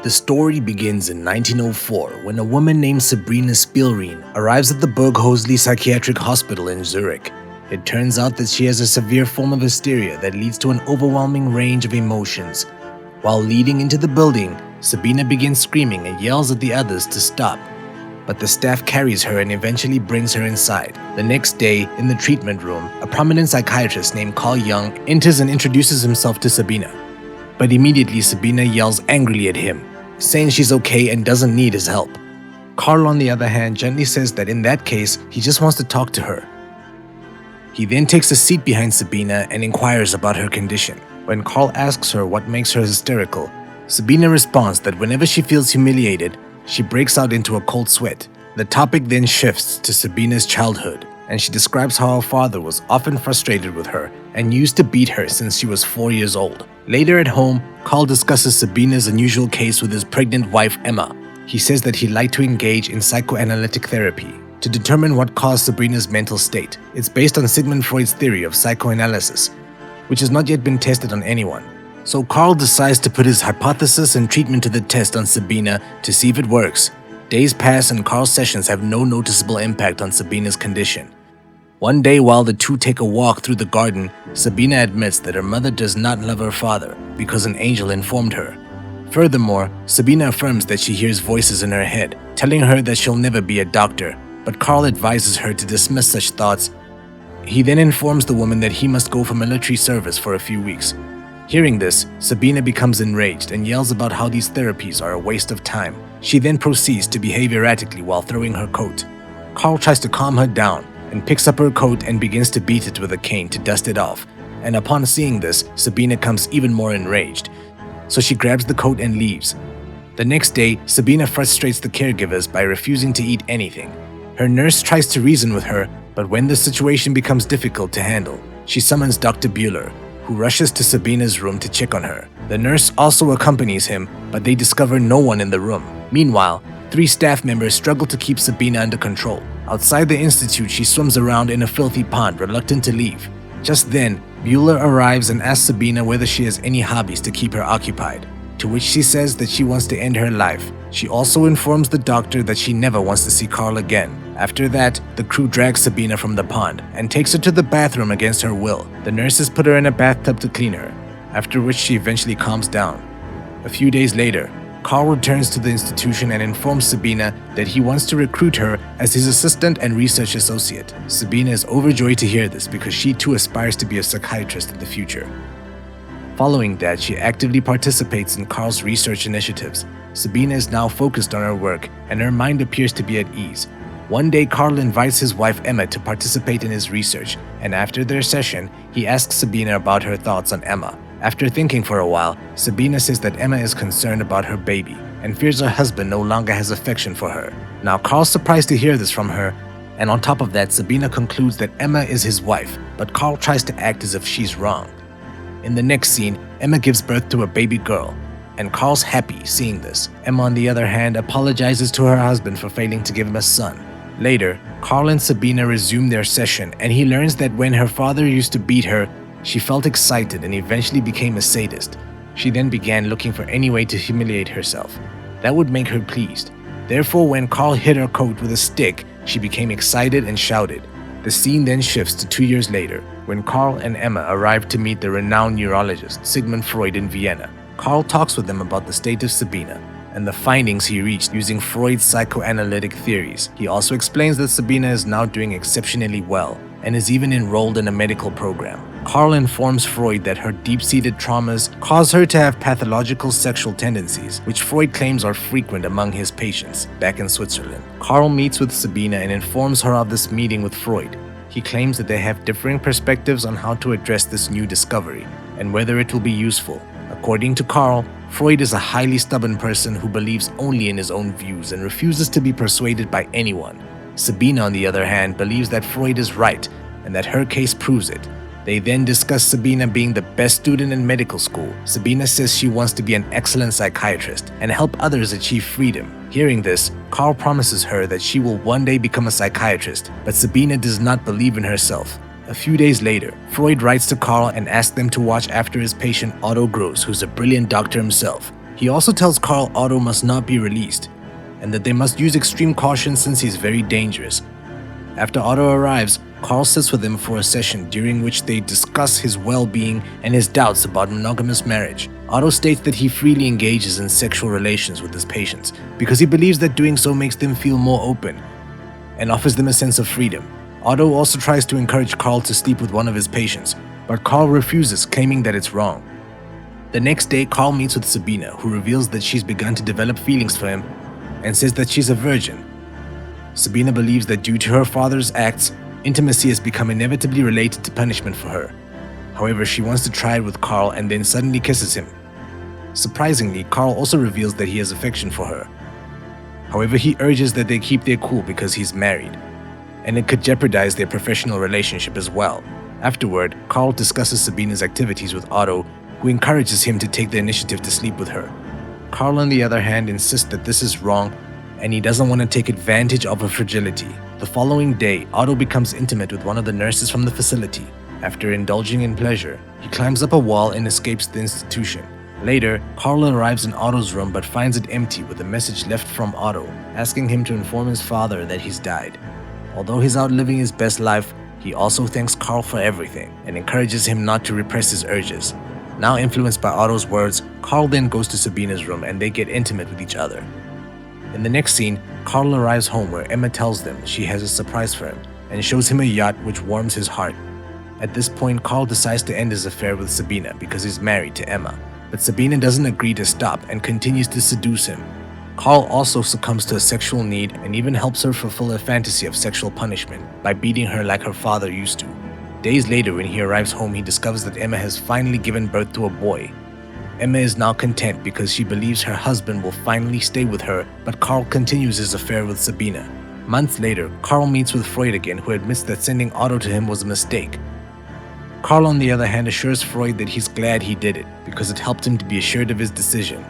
The story begins in 1904 when a woman named Sabrina Spielrein arrives at the Burghausen Psychiatric Hospital in Zurich. It turns out that she has a severe form of hysteria that leads to an overwhelming range of emotions. While leading into the building, Sabina begins screaming and yells at the others to stop. But the staff carries her and eventually brings her inside. The next day, in the treatment room, a prominent psychiatrist named Carl Jung enters and introduces himself to Sabina. But immediately Sabina yells angrily at him, saying she's okay and doesn't need his help. Carl, on the other hand, gently says that in that case, he just wants to talk to her. He then takes a seat behind Sabina and inquires about her condition. When Carl asks her what makes her hysterical, Sabina responds that whenever she feels humiliated, she breaks out into a cold sweat. The topic then shifts to Sabina's childhood, and she describes how her father was often frustrated with her and used to beat her since she was 4 years old. Later at home, Carl discusses Sabina's unusual case with his pregnant wife Emma. He says that he'd like to engage in psychoanalytic therapy to determine what caused Sabrina's mental state. It's based on Sigmund Freud's theory of psychoanalysis, which has not yet been tested on anyone. So Carl decides to put his hypothesis and treatment to the test on Sabina to see if it works. Days pass and Carl's sessions have no noticeable impact on Sabina's condition. One day, while the two take a walk through the garden, Sabina admits that her mother does not love her father because an angel informed her. Furthermore, Sabina affirms that she hears voices in her head, telling her that she'll never be a doctor, but Carl advises her to dismiss such thoughts. He then informs the woman that he must go for military service for a few weeks. Hearing this, Sabina becomes enraged and yells about how these therapies are a waste of time. She then proceeds to behave erratically while throwing her coat. Carl tries to calm her down and picks up her coat and begins to beat it with a cane to dust it off. And upon seeing this, Sabina becomes even more enraged, so she grabs the coat and leaves. The next day, Sabina frustrates the caregivers by refusing to eat anything. Her nurse tries to reason with her, but when the situation becomes difficult to handle, she summons Dr. Bueller, who rushes to Sabina's room to check on her. The nurse also accompanies him, but they discover no one in the room. Meanwhile, 3 staff members struggle to keep Sabina under control. Outside the institute, she swims around in a filthy pond, reluctant to leave. Just then, Bueller arrives and asks Sabina whether she has any hobbies to keep her occupied, to which she says that she wants to end her life. She also informs the doctor that she never wants to see Carl again. After that, the crew drags Sabina from the pond and takes her to the bathroom against her will. The nurses put her in a bathtub to clean her, after which she eventually calms down. A few days later, Carl returns to the institution and informs Sabina that he wants to recruit her as his assistant and research associate. Sabina is overjoyed to hear this because she too aspires to be a psychiatrist in the future. Following that, she actively participates in Carl's research initiatives. Sabina is now focused on her work and her mind appears to be at ease. One day, Carl invites his wife Emma to participate in his research, and after their session, he asks Sabina about her thoughts on Emma. After thinking for a while, Sabina says that Emma is concerned about her baby and fears her husband no longer has affection for her. Now, Carl's surprised to hear this from her, and on top of that, Sabina concludes that Emma is his wife, but Carl tries to act as if she's wrong. In the next scene, Emma gives birth to a baby girl, and Carl's happy seeing this. Emma, on the other hand, apologizes to her husband for failing to give him a son. Later, Carl and Sabina resume their session, and he learns that when her father used to beat her, she felt excited and eventually became a sadist. She then began looking for any way to humiliate herself. That would make her pleased. Therefore, when Carl hit her coat with a stick, she became excited and shouted. The scene then shifts to 2 years later, when Carl and Emma arrive to meet the renowned neurologist Sigmund Freud in Vienna. Carl talks with them about the state of Sabina and the findings he reached using Freud's psychoanalytic theories. He also explains that Sabina is now doing exceptionally well and is even enrolled in a medical program. Carl informs Freud that her deep-seated traumas cause her to have pathological sexual tendencies, which Freud claims are frequent among his patients back in Switzerland. Carl meets with Sabina and informs her of this meeting with Freud. He claims that they have differing perspectives on how to address this new discovery and whether it will be useful. According to Carl, Freud is a highly stubborn person who believes only in his own views and refuses to be persuaded by anyone. Sabina, on the other hand, believes that Freud is right and that her case proves it. They then discuss Sabina being the best student in medical school. Sabina says she wants to be an excellent psychiatrist and help others achieve freedom. Hearing this, Carl promises her that she will one day become a psychiatrist, but Sabina does not believe in herself. A few days later, Freud writes to Carl and asks them to watch after his patient Otto Gross, who's a brilliant doctor himself. He also tells Carl Otto must not be released, and that they must use extreme caution since he's very dangerous. After Otto arrives, Carl sits with him for a session during which they discuss his well-being and his doubts about monogamous marriage. Otto states that he freely engages in sexual relations with his patients because he believes that doing so makes them feel more open and offers them a sense of freedom. Otto also tries to encourage Carl to sleep with one of his patients, but Carl refuses, claiming that it's wrong. The next day, Carl meets with Sabina, who reveals that she's begun to develop feelings for him and says that she's a virgin. Sabina believes that due to her father's acts, intimacy has become inevitably related to punishment for her. However, she wants to try it with Carl and then suddenly kisses him. Surprisingly, Carl also reveals that he has affection for her. However, he urges that they keep their cool because he's married, and it could jeopardize their professional relationship as well. Afterward, Carl discusses Sabina's activities with Otto, who encourages him to take the initiative to sleep with her. Carl, on the other hand, insists that this is wrong and he doesn't want to take advantage of her fragility. The following day, Otto becomes intimate with one of the nurses from the facility. After indulging in pleasure, he climbs up a wall and escapes the institution. Later, Carl arrives in Otto's room but finds it empty with a message left from Otto, asking him to inform his father that he's died. Although he's out living his best life, he also thanks Carl for everything and encourages him not to repress his urges. Now influenced by Otto's words, Carl then goes to Sabina's room and they get intimate with each other. In the next scene, Carl arrives home where Emma tells them she has a surprise for him and shows him a yacht which warms his heart. At this point, Carl decides to end his affair with Sabina because he's married to Emma, but Sabina doesn't agree to stop and continues to seduce him. Carl also succumbs to a sexual need and even helps her fulfill a fantasy of sexual punishment by beating her like her father used to. Days later, when he arrives home, he discovers that Emma has finally given birth to a boy. Emma is now content because she believes her husband will finally stay with her, but Carl continues his affair with Sabina. Months later, Carl meets with Freud again, who admits that sending Otto to him was a mistake. Carl, on the other hand, assures Freud that he's glad he did it because it helped him to be assured of his decision.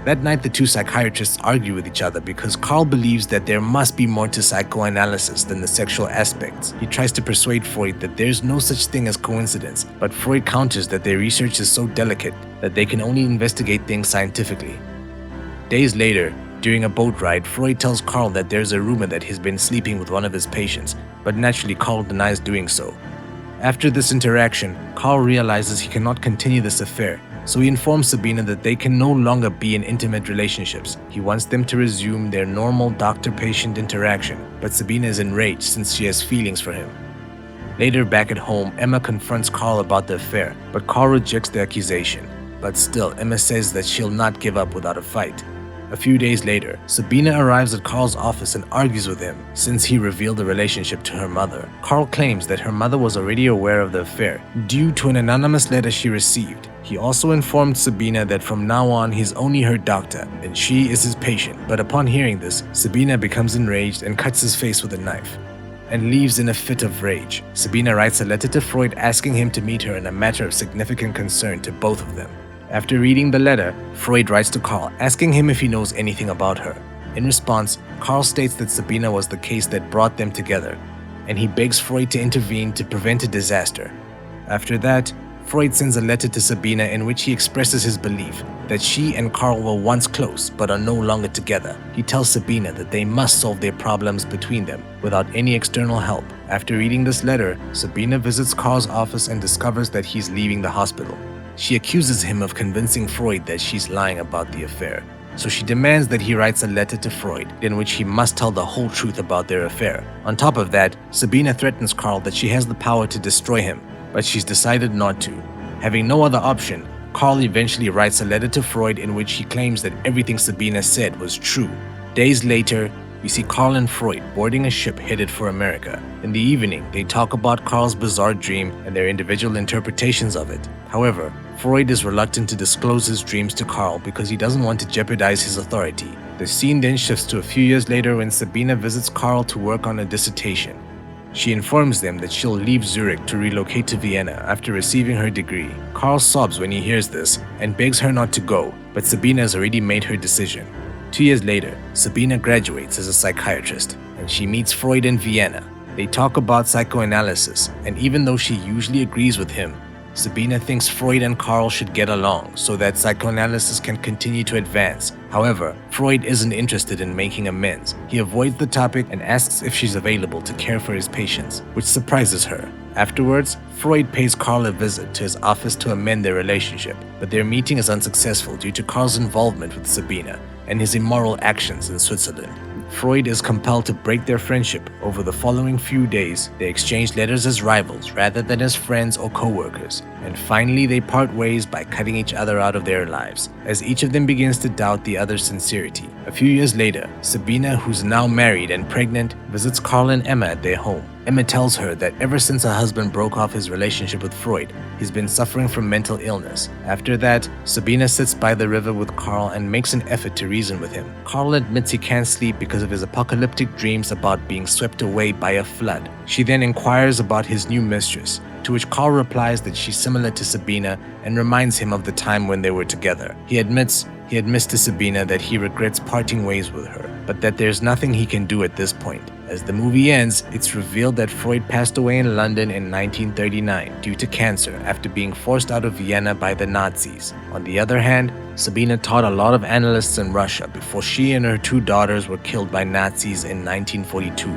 That night, the two psychiatrists argue with each other because Carl believes that there must be more to psychoanalysis than the sexual aspects. He tries to persuade Freud that there's no such thing as coincidence, but Freud counters that their research is so delicate that they can only investigate things scientifically. Days later, during a boat ride, Freud tells Carl that there's a rumor that he's been sleeping with one of his patients, but naturally Carl denies doing so. After this interaction, Carl realizes he cannot continue this affair, so he informs Sabina that they can no longer be in intimate relationships. He wants them to resume their normal doctor-patient interaction, but Sabina is enraged since she has feelings for him. Later, back at home, Emma confronts Carl about the affair, but Carl rejects the accusation. But still, Emma says that she'll not give up without a fight. A few days later, Sabina arrives at Carl's office and argues with him since he revealed the relationship to her mother. Carl claims that her mother was already aware of the affair due to an anonymous letter she received. He also informed Sabina that from now on he's only her doctor and she is his patient. But upon hearing this, Sabina becomes enraged and cuts his face with a knife and leaves in a fit of rage. Sabina writes a letter to Freud asking him to meet her in a matter of significant concern to both of them. After reading the letter, Freud writes to Carl asking him if he knows anything about her. In response, Carl states that Sabina was the case that brought them together, and he begs Freud to intervene to prevent a disaster. After that, Freud sends a letter to Sabina in which he expresses his belief that she and Carl were once close but are no longer together. He tells Sabina that they must solve their problems between them without any external help. After reading this letter, Sabina visits Carl's office and discovers that he's leaving the hospital. She accuses him of convincing Freud that she's lying about the affair, so she demands that he writes a letter to Freud in which he must tell the whole truth about their affair. On top of that, Sabina threatens Carl that she has the power to destroy him, but she's decided not to. Having no other option, Carl eventually writes a letter to Freud in which he claims that everything Sabina said was true. Days later, we see Carl and Freud boarding a ship headed for America. In the evening, they talk about Carl's bizarre dream and their individual interpretations of it. However, Freud is reluctant to disclose his dreams to Carl because he doesn't want to jeopardize his authority. The scene then shifts to a few years later when Sabina visits Carl to work on a dissertation. She informs them that she'll leave Zurich to relocate to Vienna after receiving her degree. Carl sobs when he hears this and begs her not to go, but Sabina has already made her decision. 2 years later, Sabina graduates as a psychiatrist, and she meets Freud in Vienna. They talk about psychoanalysis, and even though she usually agrees with him, Sabina thinks Freud and Carl should get along so that psychoanalysis can continue to advance. However, Freud isn't interested in making amends. He avoids the topic and asks if she's available to care for his patients, which surprises her. Afterwards, Freud pays Carl a visit to his office to amend their relationship, but their meeting is unsuccessful due to Carl's involvement with Sabina and his immoral actions in Switzerland. Freud is compelled to break their friendship. Over the following few days, they exchange letters as rivals rather than as friends or co-workers, and finally they part ways by cutting each other out of their lives, as each of them begins to doubt the other's sincerity. A few years later, Sabina, who's now married and pregnant, visits Carl and Emma at their home. Emma tells her that ever since her husband broke off his relationship with Freud, he's been suffering from mental illness. After that, Sabina sits by the river with Carl and makes an effort to reason with him. Carl admits he can't sleep because of his apocalyptic dreams about being swept away by a flood. She then inquires about his new mistress, to which Carl replies that she's similar to Sabina and reminds him of the time when they were together. He admits to Sabina that he regrets parting ways with her, but that there's nothing he can do at this point. As the movie ends, it's revealed that Freud passed away in London in 1939 due to cancer after being forced out of Vienna by the Nazis. On the other hand, Sabina taught a lot of analysts in Russia before she and her two daughters were killed by Nazis in 1942.